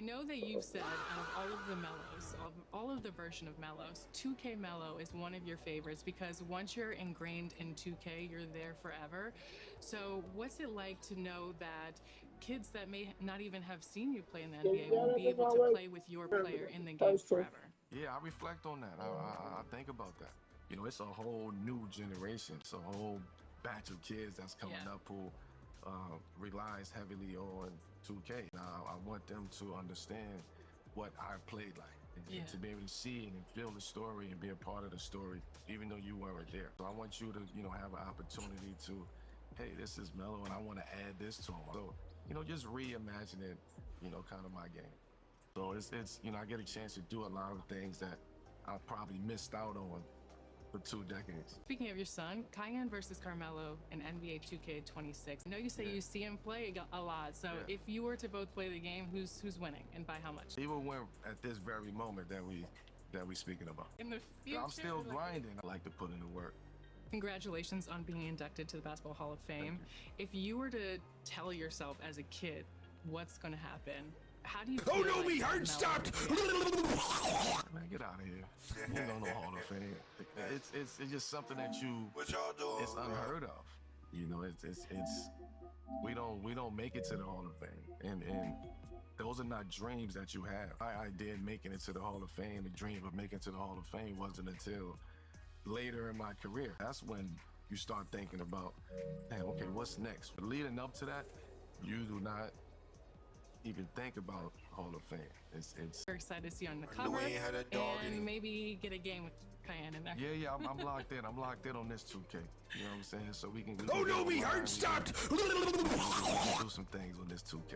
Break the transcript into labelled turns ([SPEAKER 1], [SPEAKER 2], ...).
[SPEAKER 1] I know that you've said out of all of the Mellos, of all of the version of Mellos, 2K Mello is one of your favorites because once you're ingrained in 2K, you're there forever. So what's it like to know that kids that may not even have seen you play in the NBA will be able to play with your player in the game forever?
[SPEAKER 2] Yeah, I reflect on that. I think about that. You know, it's a whole new generation. It's a whole batch of kids that's coming up who relies heavily on 2K. Now, I want them to understand what I played like and to be able to see and feel the story and be a part of the story, even though you weren't there. So I want you to, you know, have an opportunity to, hey, this is Melo and I want to add this to him. So, you know, just reimagining, you know, kind of my game. So it's you know, I get a chance to do a lot of things that I probably missed out on for 2 decades.
[SPEAKER 1] Speaking of your son, Cayenne versus Carmelo in NBA 2K26. I know you say you see him play a lot, so if you were to both play the game, who's winning and by how much?
[SPEAKER 2] He will win at this very moment that we speaking about.
[SPEAKER 1] In the future,
[SPEAKER 2] I'm still grinding. I like to put in the work.
[SPEAKER 1] Congratulations on being inducted to the Basketball Hall of Fame. If you were to tell yourself as a kid what's going to happen, how do you feel?
[SPEAKER 3] Oh no,
[SPEAKER 1] like
[SPEAKER 3] me heart stopped!
[SPEAKER 2] Man, get out of here. You don't know Hall of Fame. It's just something that
[SPEAKER 3] What y'all doing?
[SPEAKER 2] it's unheard of. You know, it's we don't make it to the Hall of Fame. And those are not dreams that you have. My idea of making it to the Hall of Fame, the dream of making it to the Hall of Fame wasn't until later in my career. That's when you start thinking about, hey, okay, what's next? But leading up to that, you do not even think about Hall of Fame. It's
[SPEAKER 1] We're excited to see you on the cover and maybe get a game with Cayenne in there.
[SPEAKER 2] Yeah, I'm locked in. I'm locked in on this 2K. You know what I'm saying? So we can
[SPEAKER 3] Oh no, me heart stopped!
[SPEAKER 2] do some things on this 2K.